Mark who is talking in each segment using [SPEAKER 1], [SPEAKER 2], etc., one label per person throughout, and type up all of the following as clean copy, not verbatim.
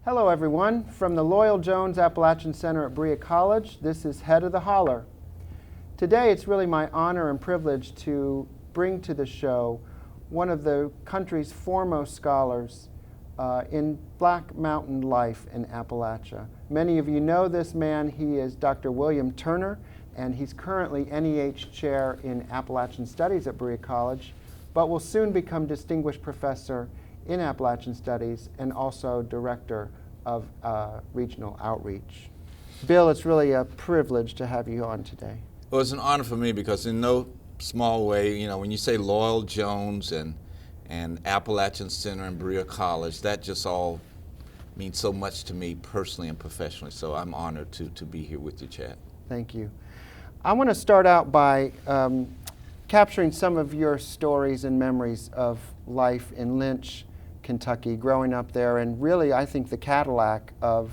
[SPEAKER 1] Hello everyone. From the Loyal Jones Appalachian Center at Berea College, this is Head of the Holler. Today it's really my honor and privilege to bring to the show one of the country's foremost scholars in Black Mountain life in Appalachia. Many of you know this man. He is Dr. William Turner, and he's currently NEH Chair in Appalachian Studies at Berea College, but will soon become Distinguished Professor in Appalachian Studies and also Director of Regional Outreach. Bill, it's really a privilege to have you on today.
[SPEAKER 2] Well, it's an honor for me because in no small way, when you say Loyal Jones and Appalachian Center and Berea College, that just all means so much to me personally and professionally. So I'm honored to be here with you, Chad.
[SPEAKER 1] Thank you. I want to start out by capturing some of your stories and memories of life in Lynch, Kentucky, growing up there, and really, I think, the Cadillac of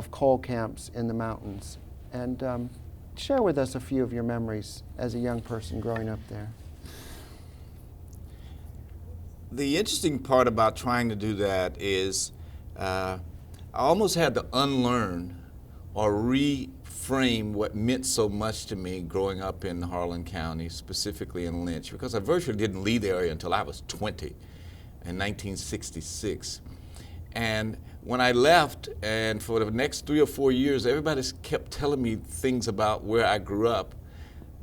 [SPEAKER 1] coal camps in the mountains. And share with us a few of your memories as a young person growing up there.
[SPEAKER 2] The interesting part about trying to do that is I almost had to unlearn or reframe what meant so much to me growing up in Harlan County, specifically in Lynch, because I virtually didn't leave the area until I was 20. In 1966. And when I left, and for the next 3 or 4 years, everybody kept telling me things about where I grew up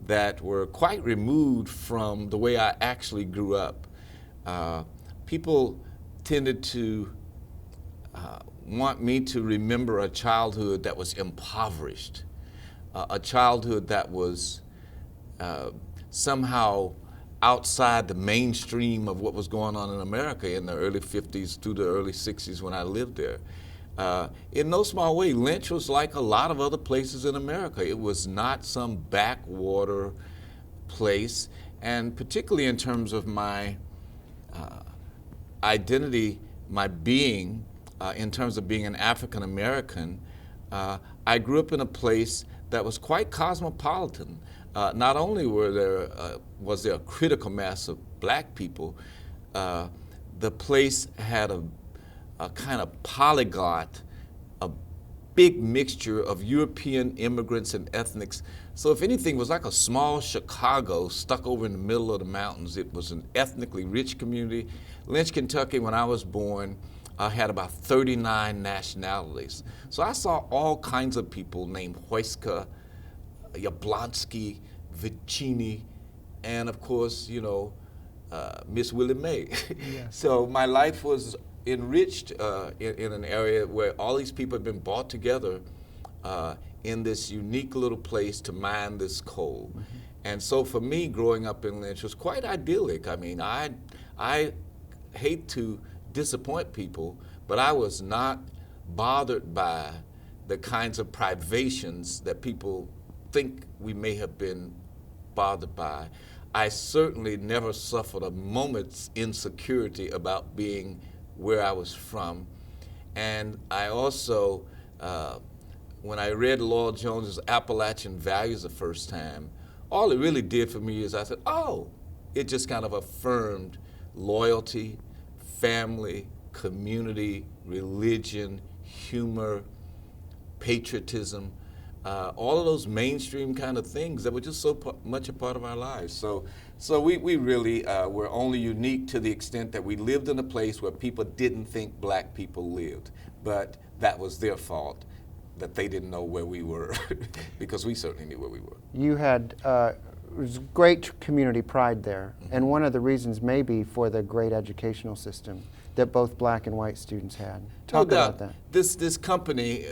[SPEAKER 2] that were quite removed from the way I actually grew up. People tended to want me to remember a childhood that was impoverished, a childhood that was somehow outside the mainstream of what was going on in America in the early 50s through the early 60s when I lived there. In no small way, Lynch was like a lot of other places in America. It was not some backwater place, and particularly in terms of my identity, my being, in terms of being an African American, I grew up in a place that was quite cosmopolitan. Not only was there a critical mass of black people, the place had a kind of polyglot, a big mixture of European immigrants and ethnics. So if anything, it was like a small Chicago stuck over in the middle of the mountains. It was an ethnically rich community. Lynch, Kentucky, when I was born, had about 39 nationalities. So I saw all kinds of people named Hoyska, Yablonsky, Vicini, and of course, Miss Willie Mae. Yes. So my life was enriched in an area where all these people had been brought together in this unique little place to mine this coal. Mm-hmm. And so for me, growing up in Lynch was quite idyllic. I mean, I hate to disappoint people, but I was not bothered by the kinds of privations that people think we may have been bothered by. I certainly never suffered a moment's insecurity about being where I was from. And I also, when I read Loyal Jones's Appalachian Values the first time, all it really did for me is I said, oh, it just kind of affirmed loyalty, family, community, religion, humor, patriotism, all of those mainstream kind of things that were just so much a part of our lives. So we really were only unique to the extent that we lived in a place where people didn't think black people lived. But that was their fault, that they didn't know where we were, because we certainly knew where we were.
[SPEAKER 1] You had was great community pride there, mm-hmm. and one of the reasons maybe for the great educational system that both black and white students had. Talk about that.
[SPEAKER 2] This company,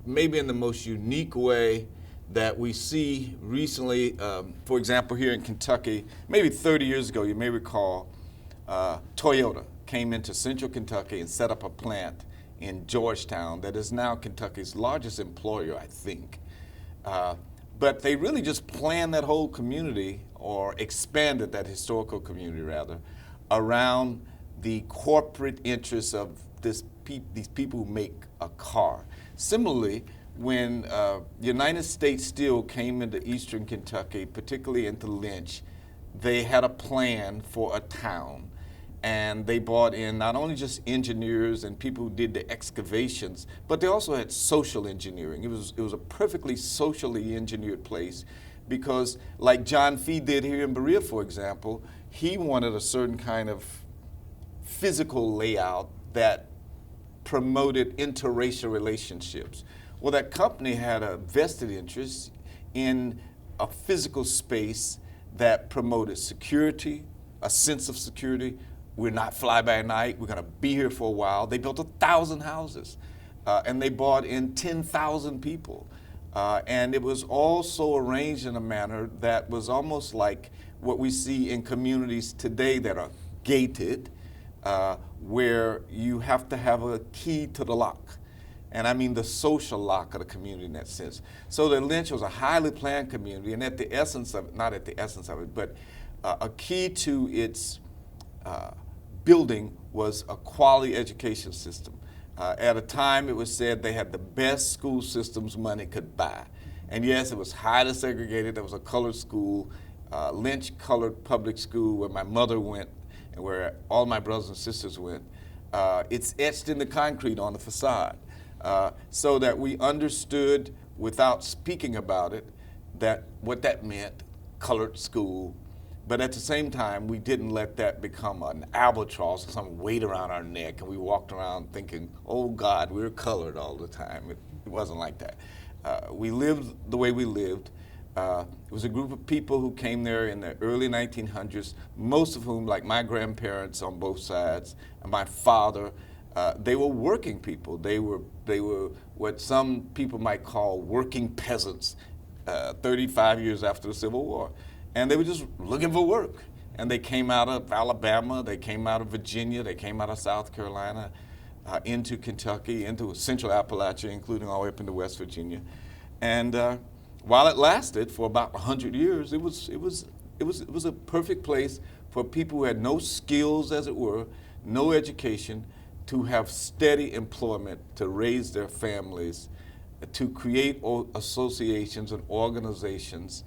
[SPEAKER 2] maybe in the most unique way that we see recently, for example, here in Kentucky, maybe 30 years ago, you may recall, Toyota came into central Kentucky and set up a plant in Georgetown that is now Kentucky's largest employer, I think. But they really just planned that whole community, or expanded that historical community rather, around the corporate interests of these people who make a car. Similarly, when United States Steel came into eastern Kentucky, particularly into Lynch, they had a plan for a town. and they brought in not only just engineers and people who did the excavations, but they also had social engineering. It was a perfectly socially engineered place, because like John Fee did here in Berea, for example, he wanted a certain kind of physical layout that promoted interracial relationships. Well, that company had a vested interest in a physical space that promoted security, a sense of security. We're not fly by night, we're gonna be here for a while. They built 1,000 houses, and they brought in 10,000 people. And it was also arranged in a manner that was almost like what we see in communities today that are gated, where you have to have a key to the lock. And I mean the social lock of the community in that sense. So that Lynch was a highly planned community, and at the essence of it, not at the essence of it, but a key to its building was a quality education system. At a time, it was said they had the best school systems money could buy. And yes, it was highly segregated. There was a colored school, Lynch Colored Public School, where my mother went and where all my brothers and sisters went. It's etched in the concrete on the facade, so that we understood, without speaking about it, that what that meant, colored school. But at the same time, we didn't let that become an albatross or some weight around our neck, and we walked around thinking, oh God, we're colored all the time. It wasn't like that. We lived the way we lived. It was a group of people who came there in the early 1900s, most of whom, like my grandparents on both sides, and my father, they were working people. They were what some people might call working peasants, 35 years after the Civil War. And they were just looking for work. And they came out of Alabama, they came out of Virginia, they came out of South Carolina, into Kentucky, into central Appalachia, including all the way up into West Virginia. And while it lasted for about 100 years, it was a perfect place for people who had no skills, as it were, no education, to have steady employment, to raise their families, to create associations and organizations,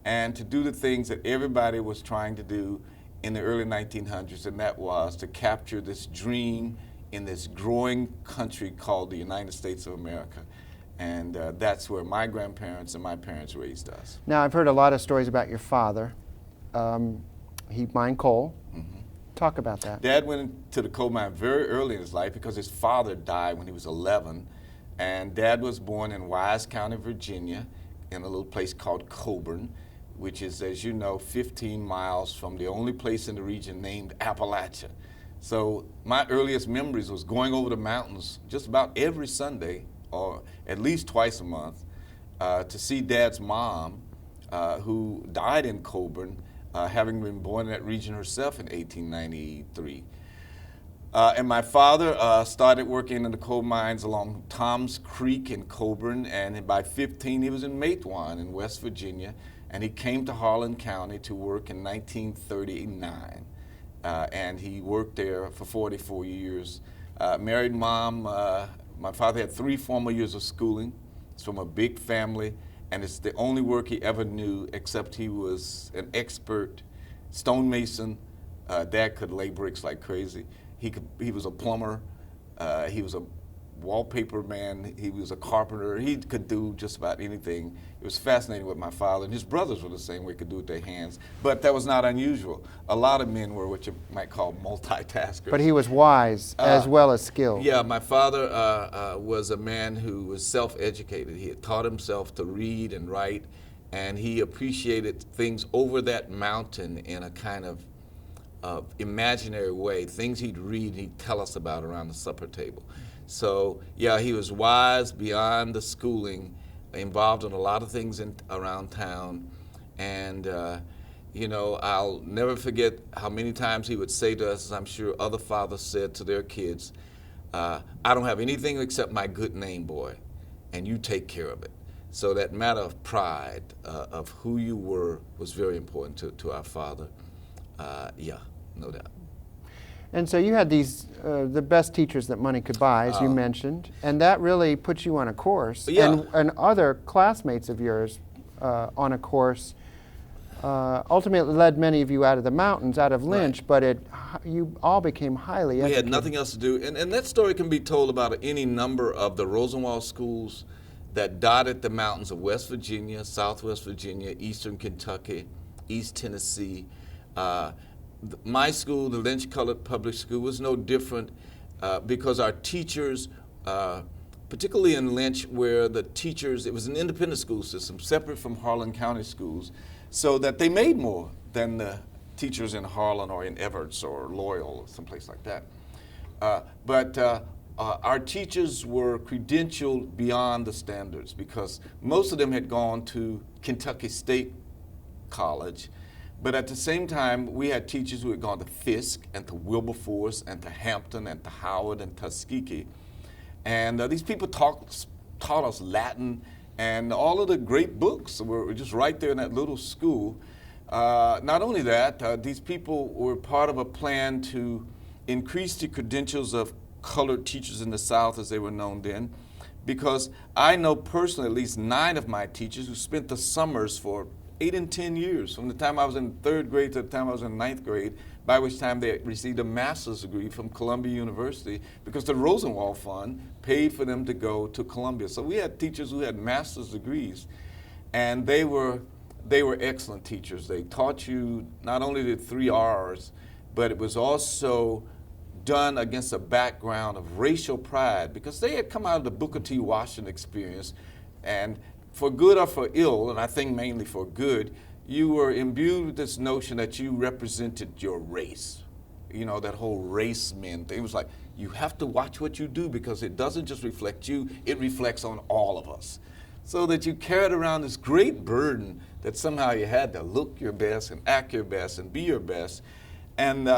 [SPEAKER 2] and to do the things that everybody was trying to do in the early 1900s, and that was to capture this dream in this growing country called the United States of America. And that's where my grandparents and my parents raised us.
[SPEAKER 1] Now, I've heard a lot of stories about your father. He mined coal.
[SPEAKER 2] Mm-hmm.
[SPEAKER 1] Talk about that.
[SPEAKER 2] Dad went into the coal mine very early in his life because his father died when he was 11. And Dad was born in Wise County, Virginia, in a little place called Coburn, which is, as you know, 15 miles from the only place in the region named Appalachia. So my earliest memories was going over the mountains just about every Sunday, or at least twice a month, to see Dad's mom, who died in Coburn, having been born in that region herself in 1893. And my father started working in the coal mines along Tom's Creek in Coburn, and by 15 he was in Matewan in West Virginia, and he came to Harlan County to work in 1939. And he worked there for 44 years. Married mom, my father had 3 formal years of schooling. He's from a big family, and it's the only work he ever knew, except he was an expert stonemason. Dad could lay bricks like crazy. He was a plumber. He was a wallpaper man. He was a carpenter. He could do just about anything. It was fascinating with my father, and his brothers were the same way, could do it with their hands. But that was not unusual. A lot of men were what you might call multitaskers.
[SPEAKER 1] But he was wise as well as skilled.
[SPEAKER 2] Yeah, my father was a man who was self-educated. He had taught himself to read and write, and he appreciated things over that mountain in a kind of imaginary way. Things he'd read, he'd tell us about around the supper table. So yeah, he was wise beyond the schooling, involved in a lot of things around town, and you know, I'll never forget how many times he would say to us, as I'm sure other fathers said to their kids, I don't have anything except my good name, boy, and you take care of it. So that matter of pride, of who you were, was very important to our father. Yeah, no doubt.
[SPEAKER 1] And so you had these, the best teachers that money could buy, as you mentioned, and that really put you on a course,
[SPEAKER 2] yeah.
[SPEAKER 1] and other classmates of yours on a course ultimately led many of you out of the mountains, out of Lynch, but you all became highly educated.
[SPEAKER 2] We had nothing else to do. And that story can be told about any number of the Rosenwald schools that dotted the mountains of West Virginia, Southwest Virginia, Eastern Kentucky, East Tennessee. My school, the Lynch Colored Public School, was no different because our teachers, particularly in Lynch, where the teachers, it was an independent school system, separate from Harlan County schools, so that they made more than the teachers in Harlan or in Everts or Loyal or someplace like that. But our teachers were credentialed beyond the standards because most of them had gone to Kentucky State College. But at the same time, we had teachers who had gone to Fisk and to Wilberforce and to Hampton and to Howard and Tuskegee. And these people taught us Latin, and all of the great books were just right there in that little school. Not only that, these people were part of a plan to increase the credentials of colored teachers in the South, as they were known then, because I know personally at least 9 of my teachers who spent the summers for 8 and 10 years, from the time I was in 3rd grade to the time I was in 9th grade, by which time they received a master's degree from Columbia University because the Rosenwald Fund paid for them to go to Columbia. So we had teachers who had master's degrees, and they were excellent teachers. They taught you not only the 3 R's, but it was also done against a background of racial pride because they had come out of the Booker T. Washington experience, and for good or for ill, and I think mainly for good, you were imbued with this notion that you represented your race. You know, that whole race men thing. It was like, you have to watch what you do because it doesn't just reflect you, it reflects on all of us. So that you carried around this great burden that somehow you had to look your best and act your best and be your best. And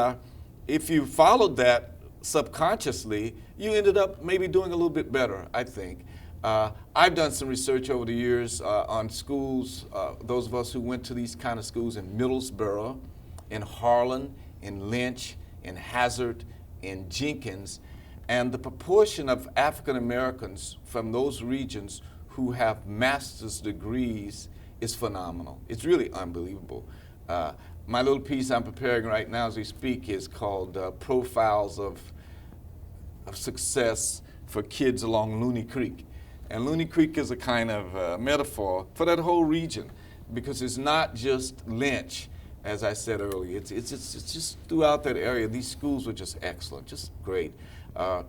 [SPEAKER 2] if you followed that subconsciously, you ended up maybe doing a little bit better, I think. I've done some research over the years on schools, those of us who went to these kind of schools in Middlesboro, in Harlan, in Lynch, in Hazard, in Jenkins, and the proportion of African Americans from those regions who have master's degrees is phenomenal. It's really unbelievable. My little piece I'm preparing right now as we speak is called Profiles of Success for Kids Along Looney Creek. And Looney Creek is a kind of metaphor for that whole region because it's not just Lynch, as I said earlier. It's just throughout that area. These schools were just excellent, just great. I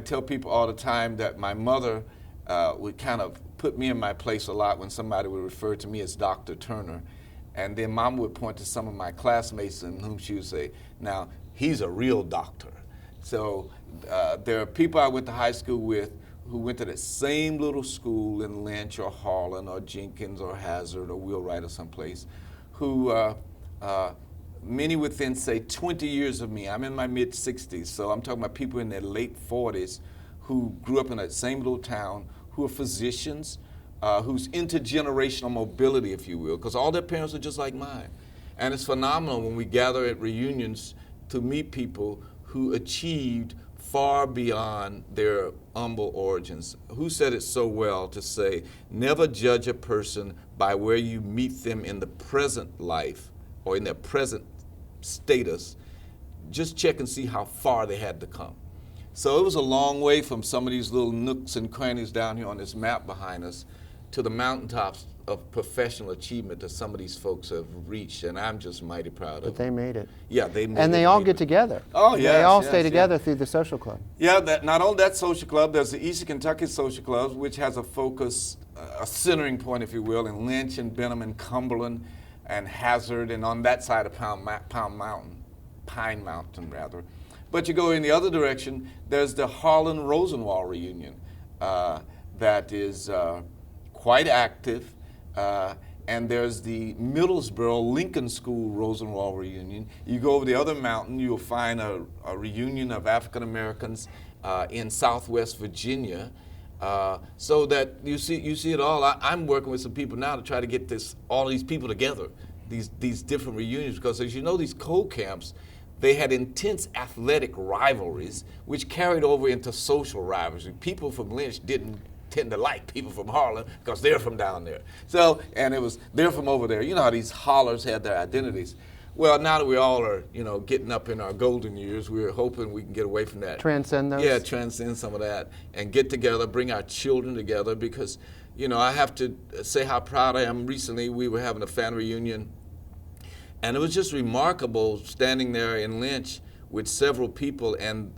[SPEAKER 2] tell people all the time that my mother would kind of put me in my place a lot when somebody would refer to me as Dr. Turner. And then Mom would point to some of my classmates in whom she would say, now, he's a real doctor. So there are people I went to high school with who went to the same little school in Lynch or Harlan or Jenkins or Hazard or Wheelwright or someplace, who many within, say, 20 years of me. I'm in my mid-60s, so I'm talking about people in their late 40s who grew up in that same little town, who are physicians, whose intergenerational mobility, if you will, because all their parents are just like mine. And it's phenomenal when we gather at reunions to meet people who achieved far beyond their humble origins. Who said it so well to say, never judge a person by where you meet them in the present life or in their present status. Just check and see how far they had to come. So it was a long way from some of these little nooks and crannies down here on this map behind us to the mountaintops of professional achievement that some of these folks have reached, and I'm just mighty proud of them.
[SPEAKER 1] But they made it.
[SPEAKER 2] Yeah, they made it.
[SPEAKER 1] And they all get together.
[SPEAKER 2] Oh, yeah.
[SPEAKER 1] They all stay together through the social club.
[SPEAKER 2] Yeah, not only that social club, there's the Eastern Kentucky Social Club, which has a focus, a centering point, if you will, in Lynch and Benham and Cumberland and Hazard, and on that side of Pine Mountain, rather. But you go in the other direction, there's the Harlan Rosenwald reunion that is quite active. And there's the Middlesboro Lincoln School Rosenwald reunion. You go over the other mountain, you'll find a reunion of African Americans in Southwest Virginia. So that you see it all. I'm working with some people now to try to get all these people together, these different reunions, because as you know, these coal camps, they had intense athletic rivalries, which carried over into social rivalries. People from Lynch didn't tend to like people from Harlem because they're from down there. So, and it was, they're from over there. You know how these hollers had their identities. Well, now that we all are, getting up in our golden years, we're hoping we can get away from that.
[SPEAKER 1] Transcend those?
[SPEAKER 2] Yeah, transcend some of that and get together, bring our children together because, I have to say how proud I am. Recently, we were having a family reunion, and it was just remarkable standing there in Lynch with several people, and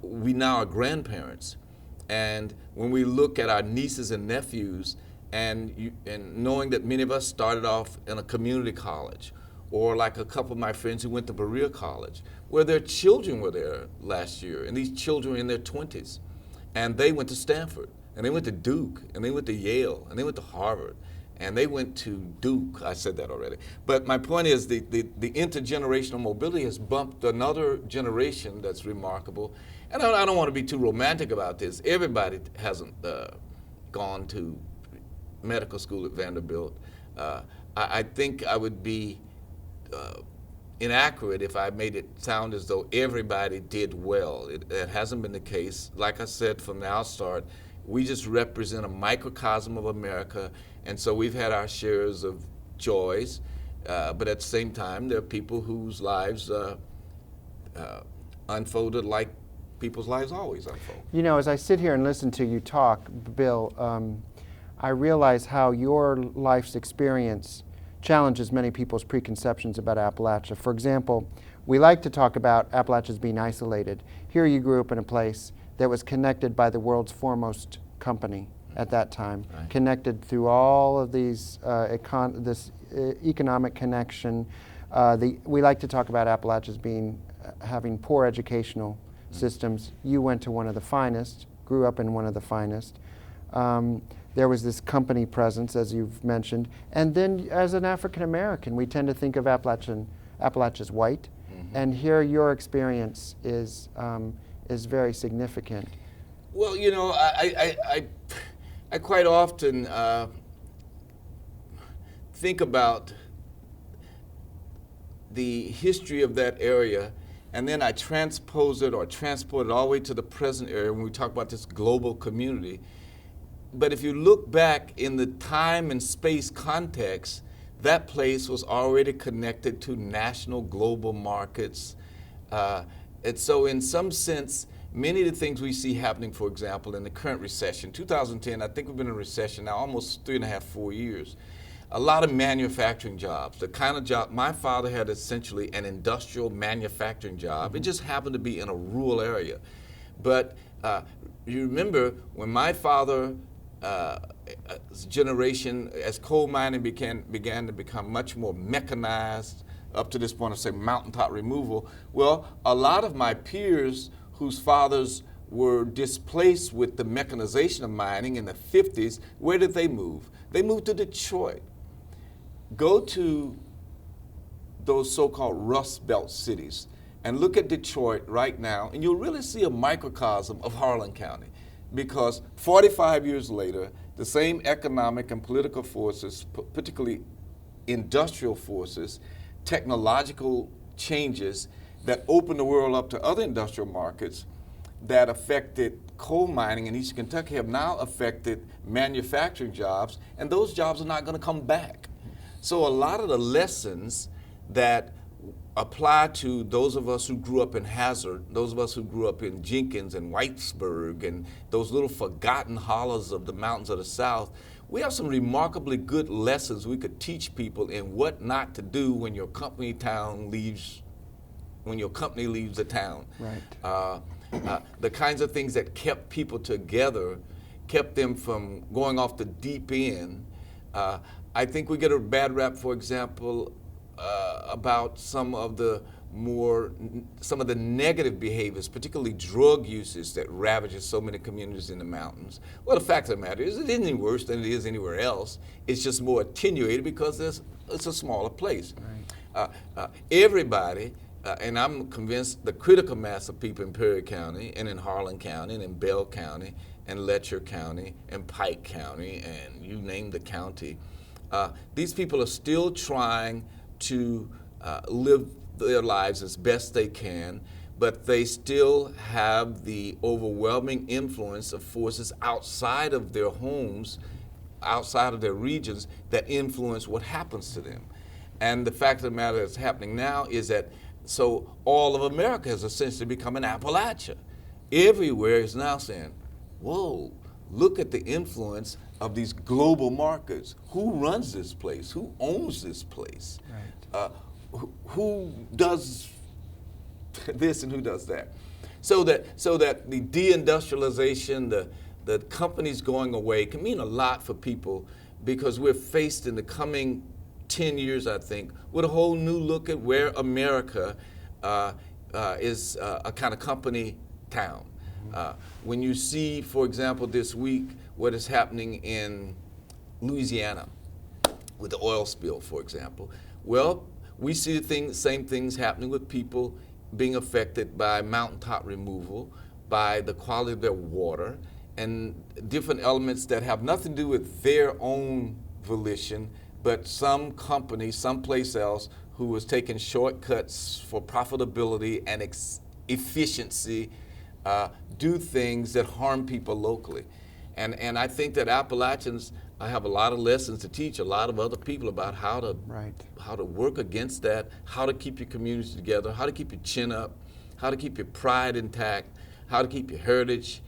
[SPEAKER 2] we now are grandparents. And when we look at our nieces and nephews, and knowing that many of us started off in a community college, or like a couple of my friends who went to Berea College, where their children were there last year, and these children were in their 20s. And they went to Stanford, and they went to Duke, and they went to Yale, and they went to Harvard, and they went to Duke. I said that already. But my point is the intergenerational mobility has bumped another generation that's remarkable. And I don't want to be too romantic about this. Everybody hasn't gone to medical school at Vanderbilt. I think I would be inaccurate if I made it sound as though everybody did well. It hasn't been the case. Like I said from the outstart, we just represent a microcosm of America, and so we've had our shares of joys, but at the same time, there are people whose lives unfolded like people's lives always unfold.
[SPEAKER 1] As I sit here and listen to you talk, Bill, I realize how your life's experience challenges many people's preconceptions about Appalachia. For example, we like to talk about Appalachia as being isolated. Here you grew up in a place that was connected by the world's foremost company at that time, right. Connected through all of these economic connection. We like to talk about Appalachia as having poor educational systems. You went to one of the finest, grew up in one of the finest. There was this company presence, as you've mentioned. And then as an African American, we tend to think of Appalachia as white. Mm-hmm. And here your experience is very significant.
[SPEAKER 2] Well, I quite often think about the history of that area, and then I transpose it or transport it all the way to the present area when we talk about this global community. But if you look back in the time and space context, that place was already connected to national global markets. And so in some sense, many of the things we see happening, for example, in the current recession, 2010, I think we've been in a recession now almost 3.5, 4 years. A lot of manufacturing jobs, the kind of job, my father had essentially an industrial manufacturing job. Mm-hmm. It just happened to be in a rural area. But you remember when my father generation, as coal mining began to become much more mechanized, up to this point of, say, mountaintop removal, well, a lot of my peers whose fathers were displaced with the mechanization of mining in the 50s, where did they move? They moved to Detroit. Go to those so-called Rust Belt cities and look at Detroit right now, and you'll really see a microcosm of Harlan County. Because 45 years later, the same economic and political forces, particularly industrial forces, technological changes that opened the world up to other industrial markets that affected coal mining in Eastern Kentucky have now affected manufacturing jobs, and those jobs are not going to come back. So a lot of the lessons that apply to those of us who grew up in Hazard, those of us who grew up in Jenkins and Whitesburg and those little forgotten hollows of the mountains of the South, we have some remarkably good lessons we could teach people in what not to do when your company leaves the town.
[SPEAKER 1] Right.
[SPEAKER 2] The kinds of things that kept people together, kept them from going off the deep end. I think we get a bad rap, for example, about some of the negative behaviors, particularly drug usage that ravages so many communities in the mountains. Well, the fact of the matter is it isn't any worse than it is anywhere else. It's just more attenuated because it's a smaller place. Right. Everybody, and I'm convinced the critical mass of people in Berea County and in Harlan County and in Bell County and Letcher County and Pike County and you name the county, these people are still trying to live their lives as best they can, but they still have the overwhelming influence of forces outside of their homes, outside of their regions, that influence what happens to them. And the fact of the matter that's happening now is that so all of America has essentially become an Appalachia. Everywhere is now saying, whoa, look at the influence of these global markets. Who runs this place? Who owns this place?
[SPEAKER 1] Right.
[SPEAKER 2] Who does this and who does that? So that the deindustrialization, the companies going away can mean a lot for people, because we're faced in the coming 10 years, I think, with a whole new look at where America is a kind of company town. When you see, for example, this week, what is happening in Louisiana with the oil spill, for example, well, we see the same things happening with people being affected by mountaintop removal, by the quality of their water, and different elements that have nothing to do with their own volition, but some company, someplace else, who was taking shortcuts for profitability and efficiency, do things that harm people locally. And I think that Appalachians have a lot of lessons to teach a lot of other people about how to work against that, how to keep your communities together, how to keep your chin up, how to keep your pride intact, how to keep your heritage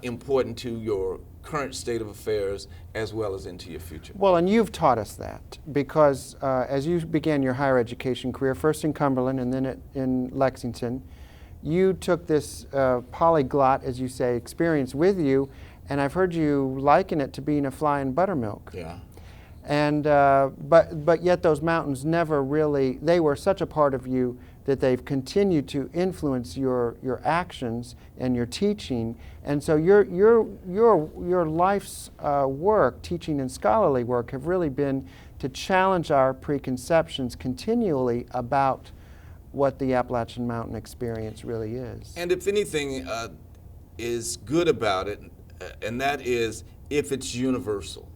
[SPEAKER 2] important to your current state of affairs as well as into your future.
[SPEAKER 1] Well, and you've taught us that, because as you began your higher education career, first in Cumberland and then in Lexington, you took this polyglot, as you say, experience with you, and I've heard you liken it to being a fly in buttermilk.
[SPEAKER 2] Yeah.
[SPEAKER 1] And but yet those mountains never really, they were such a part of you that they've continued to influence your actions and your teaching. And so your life's work, teaching and scholarly work, have really been to challenge our preconceptions continually about what the Appalachian Mountain experience really is.
[SPEAKER 2] And if anything is good about it, and that is if it's universal.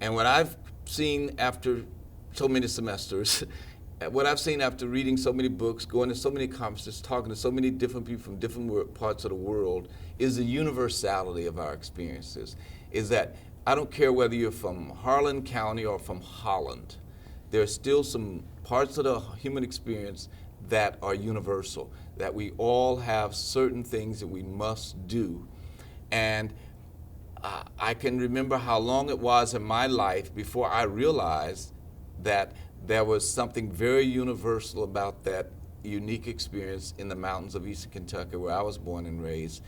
[SPEAKER 2] And what I've seen after so many semesters, what I've seen after reading so many books, going to so many conferences, talking to so many different people from different parts of the world, is the universality of our experiences. Is that I don't care whether you're from Harlan County or from Holland, there are still some parts of the human experience that are universal, that we all have certain things that we must do. And I can remember how long it was in my life before I realized that there was something very universal about that unique experience in the mountains of Eastern Kentucky, where I was born and raised.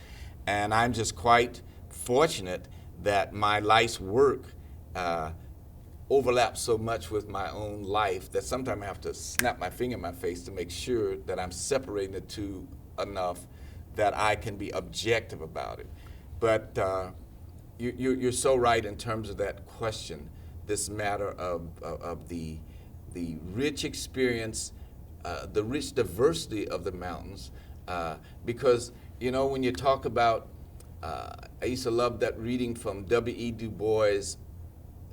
[SPEAKER 2] And I'm just quite fortunate that my life's work overlaps so much with my own life that sometimes I have to snap my finger in my face to make sure that I'm separating the two enough that I can be objective about it. But you're so right in terms of that question, this matter of the rich experience, the rich diversity of the mountains, because, you know, when you talk about, I used to love that reading from W.E. Du Bois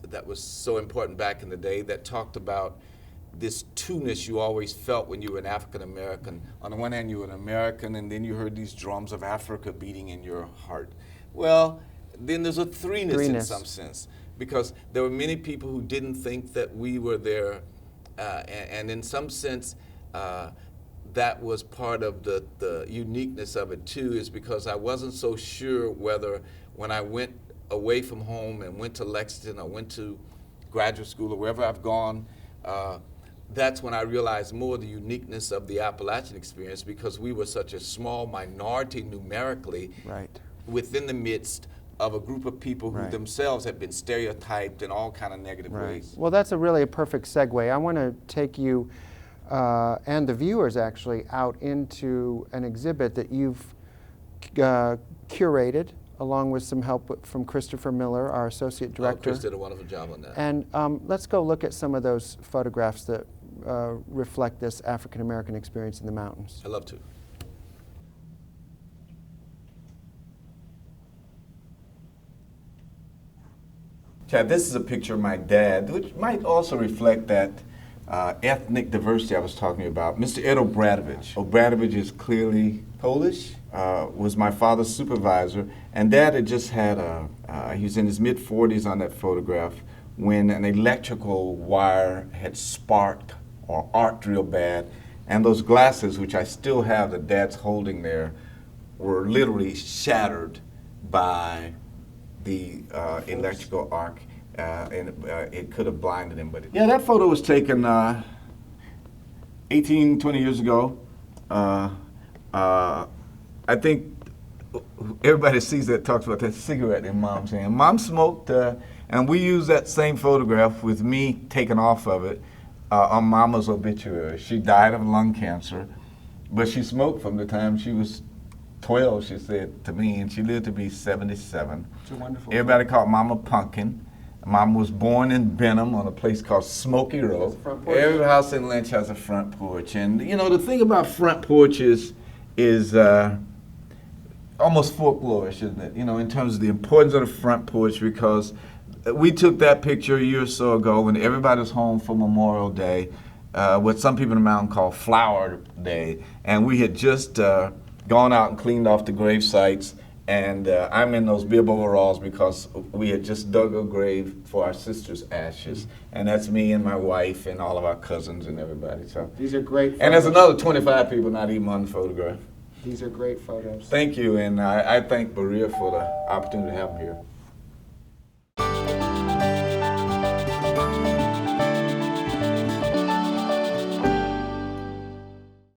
[SPEAKER 2] that was so important back in the day, that talked about this two-ness you always felt when you were an African American. On the one hand, you were an American, and then you heard these drums of Africa beating in your heart. Well, then there's a threeness in some sense, because there were many people who didn't think that we were there, and in some sense, that was part of the uniqueness of it too, is because I wasn't so sure whether when I went away from home and went to Lexington or went to graduate school or wherever I've gone, that's when I realized more the uniqueness of the Appalachian experience, because we were such a small minority numerically within the midst of a group of people who themselves have been stereotyped in all kind of negative ways.
[SPEAKER 1] Well, that's a perfect segue. I want to take you and the viewers actually out into an exhibit that you've curated, along with some help from Christopher Miller, our associate director.
[SPEAKER 2] Chris did a wonderful job on that.
[SPEAKER 1] And let's go look at some of those photographs that reflect this African American experience in the mountains.
[SPEAKER 2] I'd love to. Chad, this is a picture of my dad, which might also reflect that ethnic diversity I was talking about, Mr. Ed Obradovich. Obradovich is clearly Polish, was my father's supervisor, and Dad had just had he was in his mid-40s on that photograph when an electrical wire had sparked or arced real bad, and those glasses, which I still have that Dad's holding there, were literally shattered by the electrical arc. And it could have blinded him. But yeah, that photo was taken 18, 20 years ago. I think everybody sees that, talks about that cigarette in Mom's hand. Mom smoked, and we used that same photograph with me taken off of it on Mama's obituary. She died of lung cancer, but she smoked from the time she was 12, she said to me, and she lived to be 77.
[SPEAKER 1] It's a wonderful
[SPEAKER 2] Everybody called Mama Pumpkin. Mom was born in Benham on a place called Smoky Row. Every house in Lynch has a front porch. And, you know, the thing about front porches is almost folklorish, isn't it? You know, in terms of the importance of the front porch, because we took that picture a year or so ago when everybody was home for Memorial Day, what some people in the mountain call Flower Day. And we had just gone out and cleaned off the grave sites. And I'm in those bib overalls because we had just dug a grave for our sister's ashes. And that's me and my wife and all of our cousins and everybody. So
[SPEAKER 1] These are great photos.
[SPEAKER 2] And there's another 25 people not even on the photograph.
[SPEAKER 1] These are great photos.
[SPEAKER 2] Thank you, and I thank Berea for the opportunity to have them here.